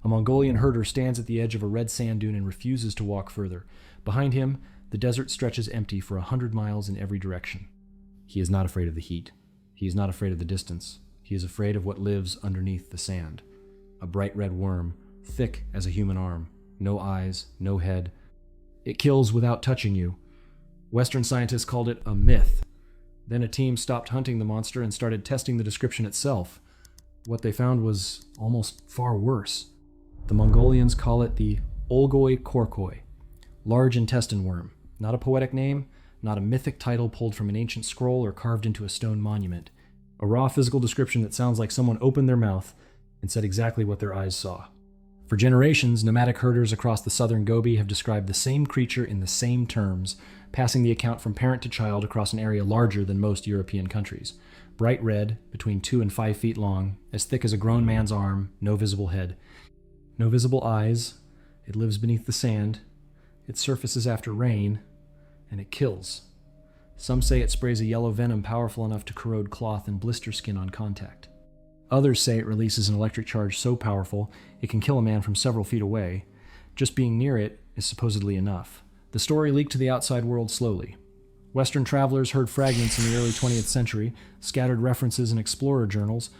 A Mongolian herder stands at the edge of a red sand dune and refuses to walk further. Behind him, the desert stretches empty for 100 miles in every direction. He is not afraid of the heat. He is not afraid of the distance. He is afraid of what lives underneath the sand. A bright red worm, thick as a human arm. No eyes, no head. It kills without touching you. Western scientists called it a myth. Then a team stopped hunting the monster and started testing the description itself. What they found was almost far worse. The Mongolians call it the Olgoi-Khorkhoi, large intestine worm. Not a poetic name, not a mythic title pulled from an ancient scroll or carved into a stone monument. A raw physical description that sounds like someone opened their mouth and said exactly what their eyes saw. For generations, nomadic herders across the Southern Gobi have described the same creature in the same terms, passing the account from parent to child across an area larger than most European countries. Bright red, between 2 and 5 feet long, as thick as a grown man's arm, no visible head. No visible eyes. It lives beneath the sand. It surfaces after rain, and it kills. Some say it sprays a yellow venom powerful enough to corrode cloth and blister skin on contact. Others say it releases an electric charge so powerful it can kill a man from several feet away. Just being near it is supposedly enough. The story leaked to the outside world slowly. Western travelers heard fragments in the early 20th century, scattered references in explorer journals,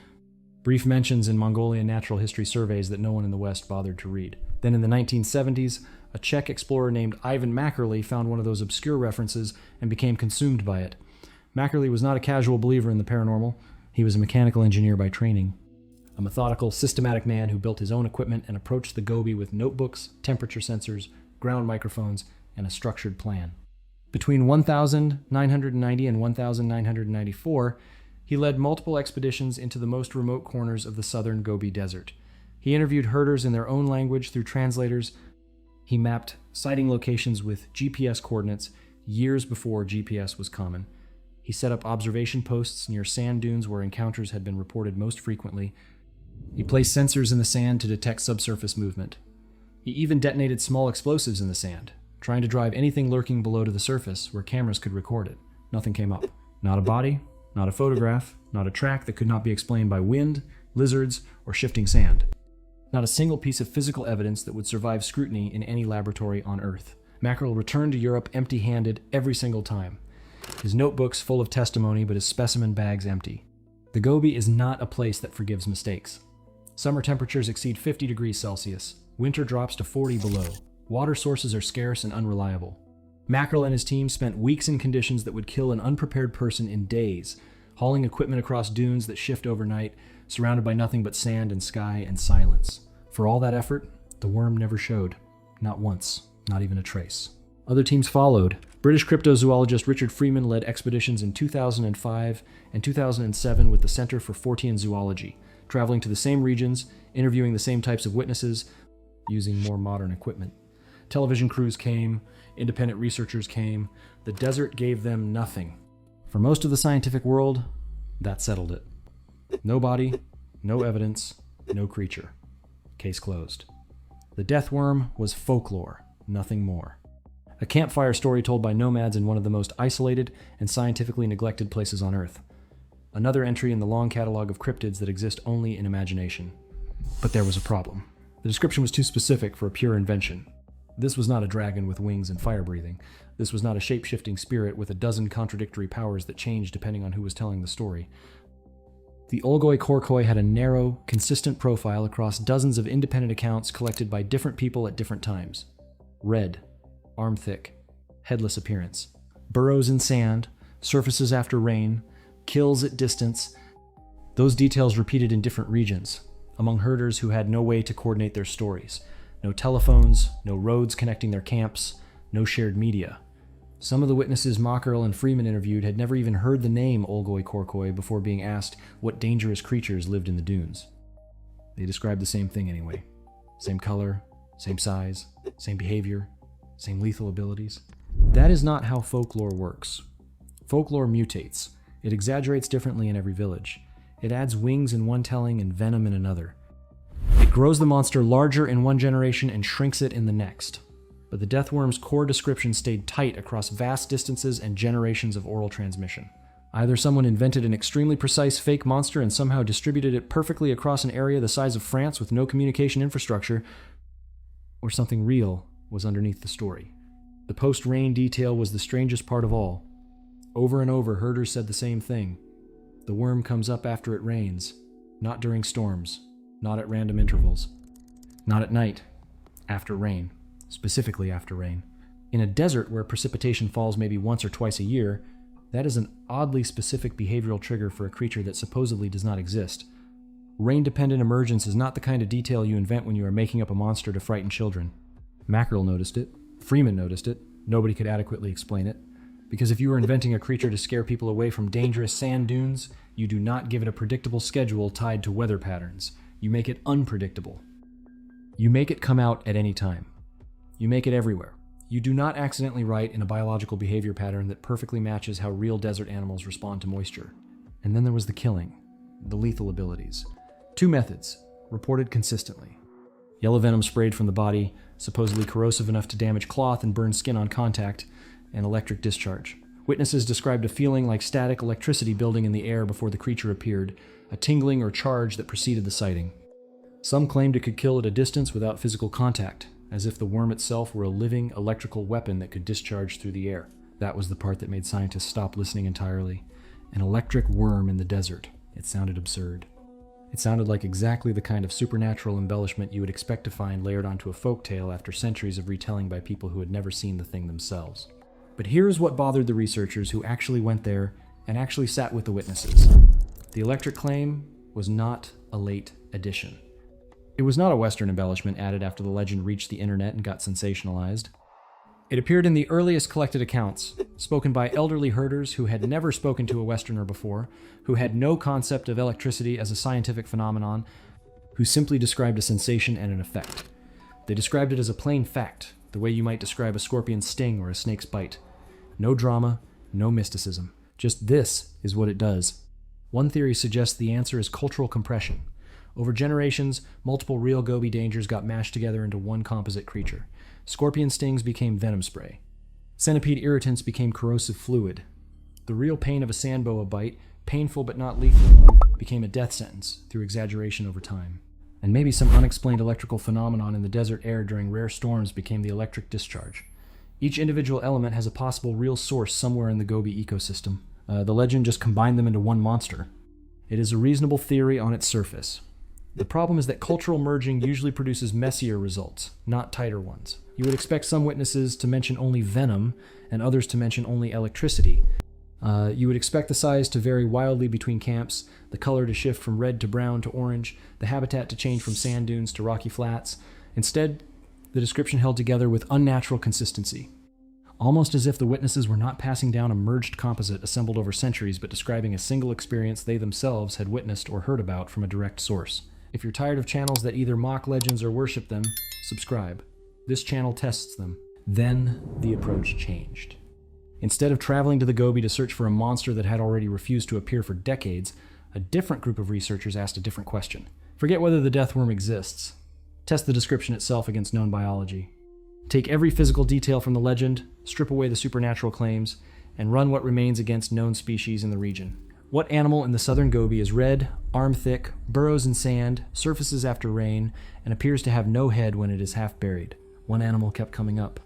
brief mentions in Mongolian natural history surveys that no one in the West bothered to read. Then in the 1970s, a Czech explorer named Ivan Mackerly found one of those obscure references and became consumed by it. Mackerly was not a casual believer in the paranormal. He was a mechanical engineer by training. A methodical, systematic man who built his own equipment and approached the Gobi with notebooks, temperature sensors, ground microphones, and a structured plan. Between 1990 and 1994, he led multiple expeditions into the most remote corners of the Southern Gobi Desert. He interviewed herders in their own language through translators. He mapped sighting locations with GPS coordinates years before GPS was common. He set up observation posts near sand dunes where encounters had been reported most frequently. He placed sensors in the sand to detect subsurface movement. He even detonated small explosives in the sand, trying to drive anything lurking below to the surface where cameras could record it. Nothing came up. Not a body, not a photograph, not a track that could not be explained by wind, lizards, or shifting sand. Not a single piece of physical evidence that would survive scrutiny in any laboratory on Earth. Mackerel returned to Europe empty-handed every single time. His notebooks full of testimony, but his specimen bags empty. The Gobi is not a place that forgives mistakes. Summer temperatures exceed 50 degrees Celsius. Winter drops to 40 below. Water sources are scarce and unreliable. Mackerel and his team spent weeks in conditions that would kill an unprepared person in days, hauling equipment across dunes that shift overnight, surrounded by nothing but sand and sky and silence. For all that effort, the worm never showed. Not once. Not even a trace. Other teams followed. British cryptozoologist Richard Freeman led expeditions in 2005 and 2007 with the Center for Fortean Zoology, traveling to the same regions, interviewing the same types of witnesses, using more modern equipment. Television crews came, independent researchers came. The desert gave them nothing. For most of the scientific world, that settled it. No body, no evidence, no creature. Case closed. The death worm was folklore, nothing more. A campfire story told by nomads in one of the most isolated and scientifically neglected places on Earth. Another entry in the long catalog of cryptids that exist only in imagination. But there was a problem. The description was too specific for a pure invention. This was not a dragon with wings and fire breathing. This was not a shape-shifting spirit with a dozen contradictory powers that changed depending on who was telling the story. The Olgoi-Khorkhoi had a narrow, consistent profile across dozens of independent accounts collected by different people at different times. Red, arm thick, headless appearance, burrows in sand, surfaces after rain, kills at distance. Those details repeated in different regions, among herders who had no way to coordinate their stories. No telephones, no roads connecting their camps, no shared media. Some of the witnesses Mackerel and Freeman interviewed had never even heard the name Olgoi-Khorkhoi before being asked what dangerous creatures lived in the dunes. They described the same thing anyway. Same color, same size, same behavior, same lethal abilities. That is not how folklore works. Folklore mutates. It exaggerates differently in every village. It adds wings in one telling and venom in another. It grows the monster larger in one generation and shrinks it in the next. But the death worm's core description stayed tight across vast distances and generations of oral transmission. Either someone invented an extremely precise fake monster and somehow distributed it perfectly across an area the size of France with no communication infrastructure, or something real was underneath the story. The post-rain detail was the strangest part of all. Over and over, herders said the same thing. The worm comes up after it rains, not during storms, not at random intervals, not at night, after rain, specifically after rain. In a desert where precipitation falls maybe once or twice a year, that is an oddly specific behavioral trigger for a creature that supposedly does not exist. Rain-dependent emergence is not the kind of detail you invent when you are making up a monster to frighten children. Mackerel noticed it. Freeman noticed it. Nobody could adequately explain it. Because if you were inventing a creature to scare people away from dangerous sand dunes, you do not give it a predictable schedule tied to weather patterns. You make it unpredictable. You make it come out at any time. You make it everywhere. You do not accidentally write in a biological behavior pattern that perfectly matches how real desert animals respond to moisture. And then there was the killing, the lethal abilities. 2 methods, reported consistently. Yellow venom sprayed from the body, supposedly corrosive enough to damage cloth and burn skin on contact, and electric discharge. Witnesses described a feeling like static electricity building in the air before the creature appeared, a tingling or charge that preceded the sighting. Some claimed it could kill at a distance without physical contact, as if the worm itself were a living electrical weapon that could discharge through the air. That was the part that made scientists stop listening entirely. An electric worm in the desert. It sounded absurd. It sounded like exactly the kind of supernatural embellishment you would expect to find layered onto a folk tale after centuries of retelling by people who had never seen the thing themselves. But here is what bothered the researchers who actually went there and actually sat with the witnesses. The electric claim was not a late addition. It was not a Western embellishment added after the legend reached the internet and got sensationalized. It appeared in the earliest collected accounts, spoken by elderly herders who had never spoken to a Westerner before, who had no concept of electricity as a scientific phenomenon, who simply described a sensation and an effect. They described it as a plain fact, the way you might describe a scorpion's sting or a snake's bite. No drama, no mysticism. Just this is what it does. One theory suggests the answer is cultural compression. Over generations, multiple real Gobi dangers got mashed together into one composite creature. Scorpion stings became venom spray. Centipede irritants became corrosive fluid. The real pain of a sand boa bite, painful but not lethal, became a death sentence through exaggeration over time. And maybe some unexplained electrical phenomenon in the desert air during rare storms became the electric discharge. Each individual element has a possible real source somewhere in the Gobi ecosystem. The legend just combined them into one monster. It is a reasonable theory on its surface. The problem is that cultural merging usually produces messier results, not tighter ones. You would expect some witnesses to mention only venom and others to mention only electricity. You would expect the size to vary wildly between camps, the color to shift from red to brown to orange, the habitat to change from sand dunes to rocky flats. Instead, the description held together with unnatural consistency. Almost as if the witnesses were not passing down a merged composite assembled over centuries, but describing a single experience they themselves had witnessed or heard about from a direct source. If you're tired of channels that either mock legends or worship them, subscribe. This channel tests them. Then the approach changed. Instead of traveling to the Gobi to search for a monster that had already refused to appear for decades, a different group of researchers asked a different question. Forget whether the death worm exists. Test the description itself against known biology. Take every physical detail from the legend, strip away the supernatural claims, and run what remains against known species in the region. What animal in the Southern Gobi is red, arm-thick, burrows in sand, surfaces after rain, and appears to have no head when it is half buried? One animal kept coming up.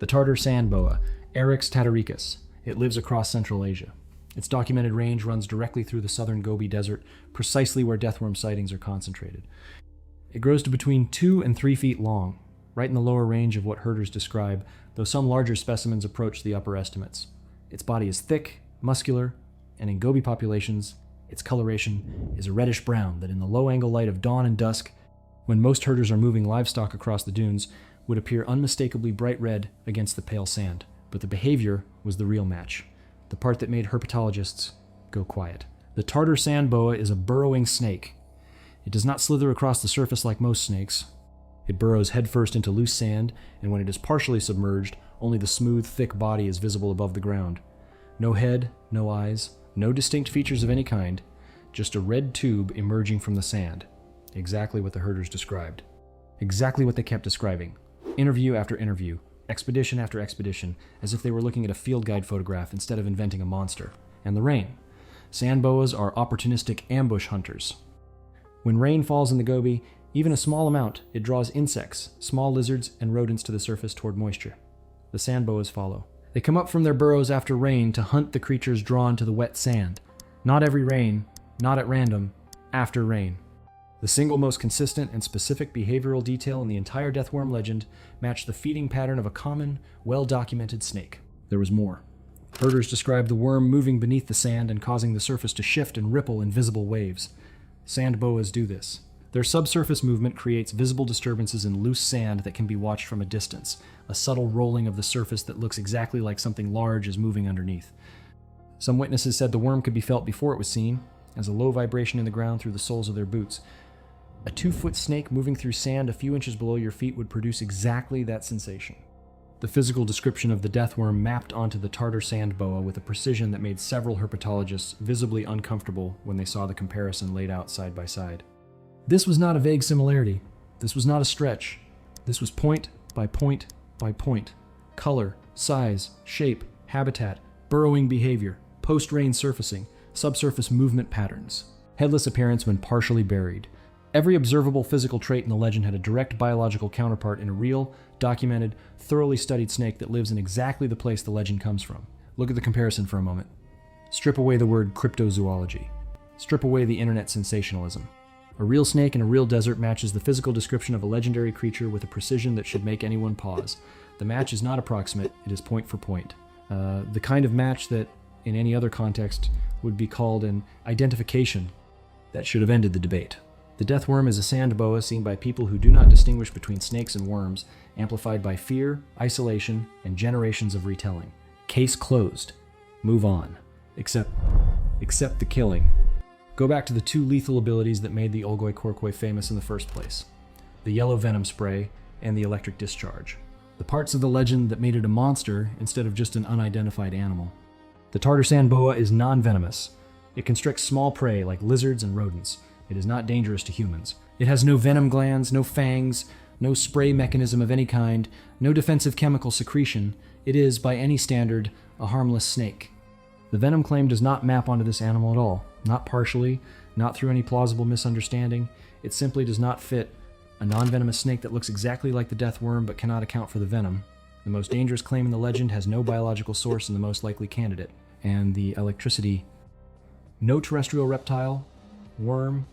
The Tartar sand boa, Eryx tataricus. It lives across Central Asia. Its documented range runs directly through the Southern Gobi Desert, precisely where deathworm sightings are concentrated. It grows to between 2 and 3 feet long, right in the lower range of what herders describe, though some larger specimens approach the upper estimates. Its body is thick, muscular, and in Gobi populations, its coloration is a reddish brown that in the low-angle light of dawn and dusk, when most herders are moving livestock across the dunes, would appear unmistakably bright red against the pale sand. But the behavior was the real match, the part that made herpetologists go quiet. The Tartar sand boa is a burrowing snake. It does not slither across the surface like most snakes. It burrows headfirst into loose sand, and when it is partially submerged, only the smooth, thick body is visible above the ground. No head, no eyes, no distinct features of any kind, just a red tube emerging from the sand. Exactly what the herders described. Exactly what they kept describing. Interview after interview, expedition after expedition, as if they were looking at a field guide photograph instead of inventing a monster. And the rain. Sand boas are opportunistic ambush hunters. When rain falls in the Gobi, even a small amount, it draws insects, small lizards, and rodents to the surface toward moisture. The sand boas follow. They come up from their burrows after rain to hunt the creatures drawn to the wet sand. Not every rain, not at random, after rain. The single most consistent and specific behavioral detail in the entire deathworm legend matched the feeding pattern of a common, well-documented snake. There was more. Herders described the worm moving beneath the sand and causing the surface to shift and ripple in visible waves. Sand boas do this. Their subsurface movement creates visible disturbances in loose sand that can be watched from a distance, a subtle rolling of the surface that looks exactly like something large is moving underneath. Some witnesses said the worm could be felt before it was seen, as a low vibration in the ground through the soles of their boots. A 2-foot snake moving through sand a few inches below your feet would produce exactly that sensation. The physical description of the deathworm mapped onto the Tartar sand boa with a precision that made several herpetologists visibly uncomfortable when they saw the comparison laid out side by side. This was not a vague similarity. This was not a stretch. This was point by point by point. Color, size, shape, habitat, burrowing behavior, post-rain surfacing, subsurface movement patterns, headless appearance when partially buried. Every observable physical trait in the legend had a direct biological counterpart in a real, documented, thoroughly studied snake that lives in exactly the place the legend comes from. Look at the comparison for a moment. Strip away the word cryptozoology. Strip away the internet sensationalism. A real snake in a real desert matches the physical description of a legendary creature with a precision that should make anyone pause. The match is not approximate, it is point for point. The kind of match that, in any other context, would be called an identification that should have ended the debate. The deathworm is a sand boa seen by people who do not distinguish between snakes and worms, amplified by fear, isolation, and generations of retelling. Case closed. Move on. Except the killing. Go back to the 2 lethal abilities that made the Olgoi-Khorkhoi famous in the first place. The yellow venom spray and the electric discharge. The parts of the legend that made it a monster instead of just an unidentified animal. The Tartar sand boa is non-venomous. It constricts small prey like lizards and rodents. It is not dangerous to humans. It has no venom glands, no fangs, no spray mechanism of any kind, no defensive chemical secretion. It is, by any standard, a harmless snake. The venom claim does not map onto this animal at all, not partially, not through any plausible misunderstanding. It simply does not fit a non-venomous snake that looks exactly like the death worm but cannot account for the venom. The most dangerous claim in the legend has no biological source in the most likely candidate, and the electricity. No terrestrial reptile, worm,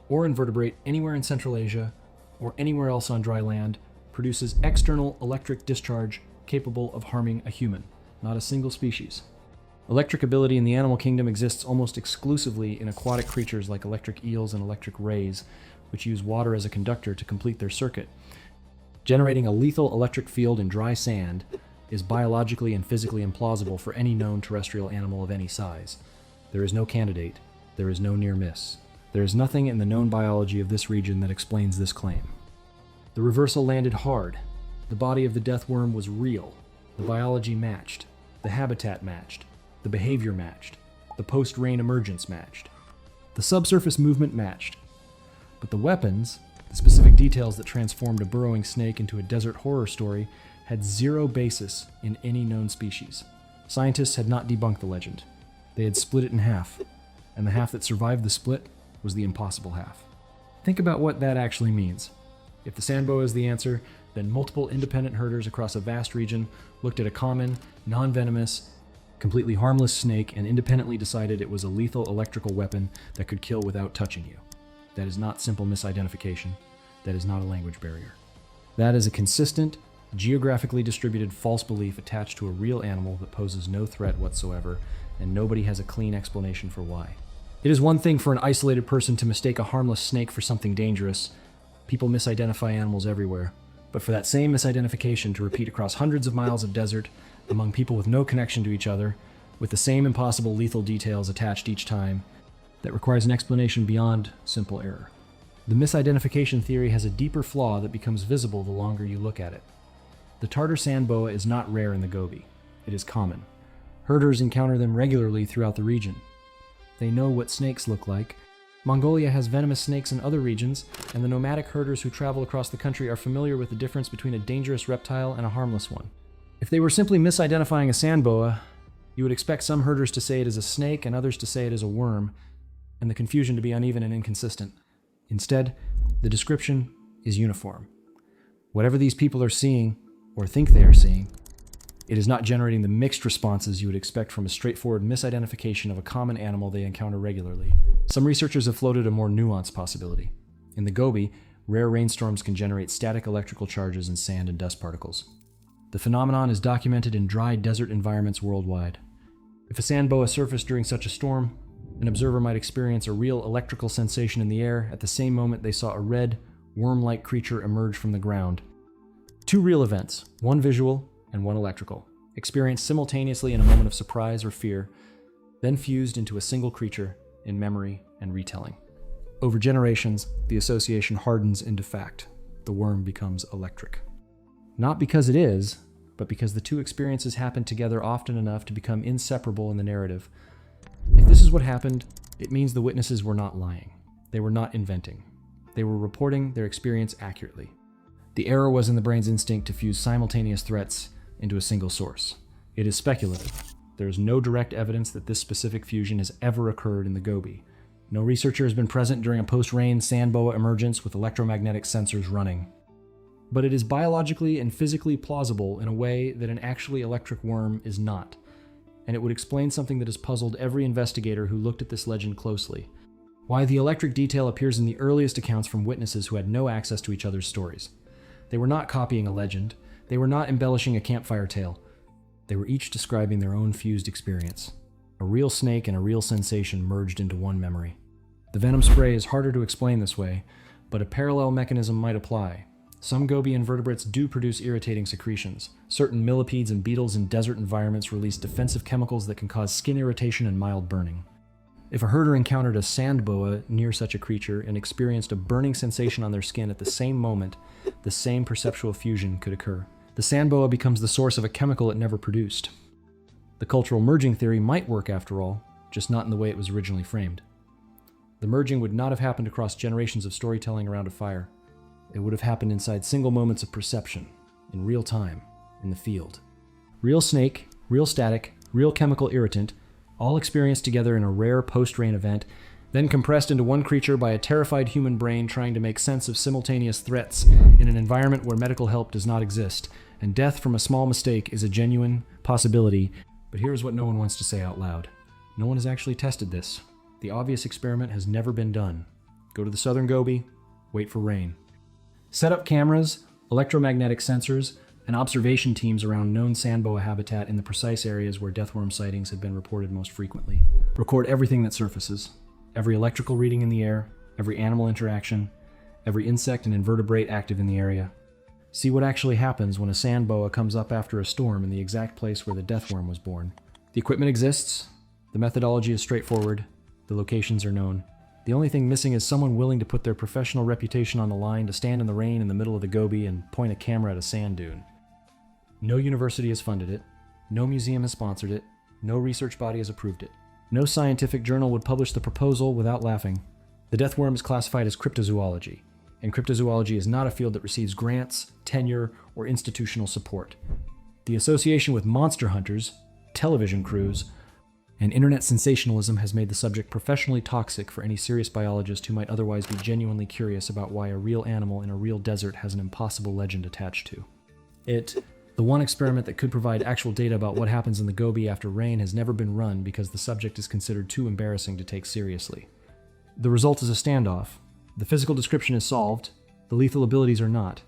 or invertebrate anywhere in Central Asia or anywhere else on dry land produces external electric discharge capable of harming a human. Not a single species. Electric ability in the animal kingdom exists almost exclusively in aquatic creatures like electric eels and electric rays, which use water as a conductor to complete their circuit. Generating a lethal electric field in dry sand is biologically and physically implausible for any known terrestrial animal of any size. There is no candidate. There is no near miss. There is nothing in the known biology of this region that explains this claim. The reversal landed hard. The body of the death worm was real. The biology matched. The habitat matched. The behavior matched. The post-rain emergence matched. The subsurface movement matched. But the weapons, the specific details that transformed a burrowing snake into a desert horror story, had zero basis in any known species. Scientists had not debunked the legend. They had split it in half, and the half that survived the split was the impossible half. Think about what that actually means. If the sand boa is the answer, then multiple independent herders across a vast region looked at a common, non-venomous, completely harmless snake and independently decided it was a lethal electrical weapon that could kill without touching you. That is not simple misidentification. That is not a language barrier. That is a consistent, geographically distributed false belief attached to a real animal that poses no threat whatsoever, and nobody has a clean explanation for why. It is one thing for an isolated person to mistake a harmless snake for something dangerous. People misidentify animals everywhere. But for that same misidentification to repeat across hundreds of miles of desert, among people with no connection to each other, with the same impossible lethal details attached each time, that requires an explanation beyond simple error. The misidentification theory has a deeper flaw that becomes visible the longer you look at it. The Tartar sand boa is not rare in the Gobi. It is common. Herders encounter them regularly throughout the region. They know what snakes look like. Mongolia has venomous snakes in other regions, and the nomadic herders who travel across the country are familiar with the difference between a dangerous reptile and a harmless one. If they were simply misidentifying a sand boa, You would expect some herders to say it is a snake and others to say it is a worm, and the confusion to be uneven and inconsistent. Instead, the description is uniform. Whatever these people are seeing, or think they are seeing, it is not generating the mixed responses you would expect from a straightforward misidentification of a common animal they encounter regularly. Some researchers have floated a more nuanced possibility. In the Gobi, rare rainstorms can generate static electrical charges in sand and dust particles. The phenomenon is documented in dry desert environments worldwide. If a sand boa surfaced during such a storm, an observer might experience a real electrical sensation in the air at the same moment they saw a red, worm-like creature emerge from the ground. Two real events, one visual and one electrical, experienced simultaneously in a moment of surprise or fear, then fused into a single creature in memory and retelling. Over generations, the association hardens into fact. The worm becomes electric. Not because it is, but because the two experiences happen together often enough to become inseparable in the narrative. If this is what happened, it means the witnesses were not lying. They were not inventing. They were reporting their experience accurately. The error was in the brain's instinct to fuse simultaneous threats into a single source. It is speculative. There is no direct evidence that this specific fusion has ever occurred in the Gobi. No researcher has been present during a post-rain sand boa emergence with electromagnetic sensors running. But it is biologically and physically plausible in a way that an actually electric worm is not, and it would explain something that has puzzled every investigator who looked at this legend closely: why the electric detail appears in the earliest accounts from witnesses who had no access to each other's stories. They were not copying a legend. They were not embellishing a campfire tale. They were each describing their own fused experience. A real snake and a real sensation merged into one memory. The venom spray is harder to explain this way, but a parallel mechanism might apply. Some Gobi invertebrates do produce irritating secretions. Certain millipedes and beetles in desert environments release defensive chemicals that can cause skin irritation and mild burning. If a herder encountered a sand boa near such a creature and experienced a burning sensation on their skin at the same moment, the same perceptual fusion could occur. The sand boa becomes the source of a chemical it never produced. The cultural merging theory might work after all, just not in the way it was originally framed. The merging would not have happened across generations of storytelling around a fire. It would have happened inside single moments of perception, in real time, in the field. Real snake, real static, real chemical irritant, all experienced together in a rare post-rain event, then compressed into one creature by a terrified human brain trying to make sense of simultaneous threats in an environment where medical help does not exist, and death from a small mistake is a genuine possibility. But here's what no one wants to say out loud. No one has actually tested this. The obvious experiment has never been done. Go to the Southern Gobi, wait for rain. Set up cameras, electromagnetic sensors, and observation teams around known sand boa habitat in the precise areas where deathworm sightings have been reported most frequently. Record everything that surfaces. Every electrical reading in the air, every animal interaction, every insect and invertebrate active in the area. See what actually happens when a sand boa comes up after a storm in the exact place where the deathworm was born. The equipment exists, the methodology is straightforward, the locations are known. The only thing missing is someone willing to put their professional reputation on the line to stand in the rain in the middle of the Gobi and point a camera at a sand dune. No university has funded it, no museum has sponsored it, no research body has approved it. No scientific journal would publish the proposal without laughing. The deathworm is classified as cryptozoology, and cryptozoology is not a field that receives grants, tenure, or institutional support. The association with monster hunters, television crews, and internet sensationalism has made the subject professionally toxic for any serious biologist who might otherwise be genuinely curious about why a real animal in a real desert has an impossible legend attached to it. The one experiment that could provide actual data about what happens in the Gobi after rain has never been run because the subject is considered too embarrassing to take seriously. The result is a standoff. The physical description is solved, the lethal abilities are not.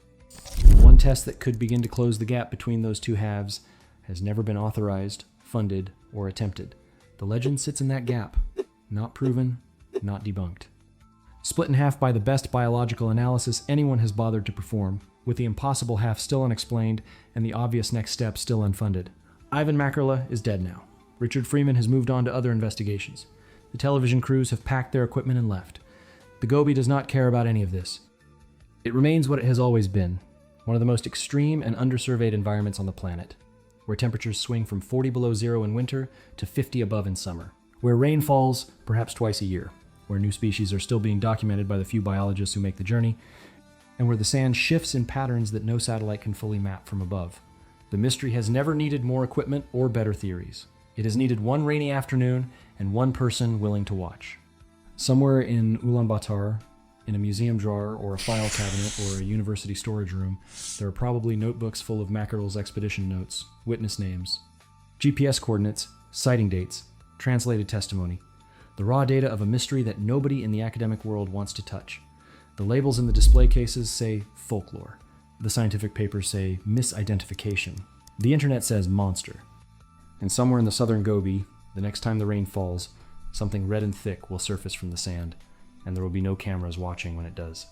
One test that could begin to close the gap between those two halves has never been authorized, funded, or attempted. The legend sits in that gap, not proven, not debunked. Split in half by the best biological analysis anyone has bothered to perform, with the impossible half still unexplained and the obvious next step still unfunded. Ivan Makarla is dead now. Richard Freeman has moved on to other investigations. The television crews have packed their equipment and left. The Gobi does not care about any of this. It remains what it has always been, one of the most extreme and undersurveyed environments on the planet, where temperatures swing from 40 below zero in winter to 50 above in summer, where rain falls perhaps twice a year, where new species are still being documented by the few biologists who make the journey, and where the sand shifts in patterns that no satellite can fully map from above. The mystery has never needed more equipment or better theories. It has needed one rainy afternoon and one person willing to watch. Somewhere in Ulaanbaatar, in a museum drawer or a file cabinet or a university storage room, there are probably notebooks full of Mackerel's expedition notes, witness names, GPS coordinates, sighting dates, translated testimony, the raw data of a mystery that nobody in the academic world wants to touch. The labels in the display cases say folklore. The scientific papers say misidentification. The internet says monster. And somewhere in the Southern Gobi, the next time the rain falls, something red and thick will surface from the sand, and there will be no cameras watching when it does.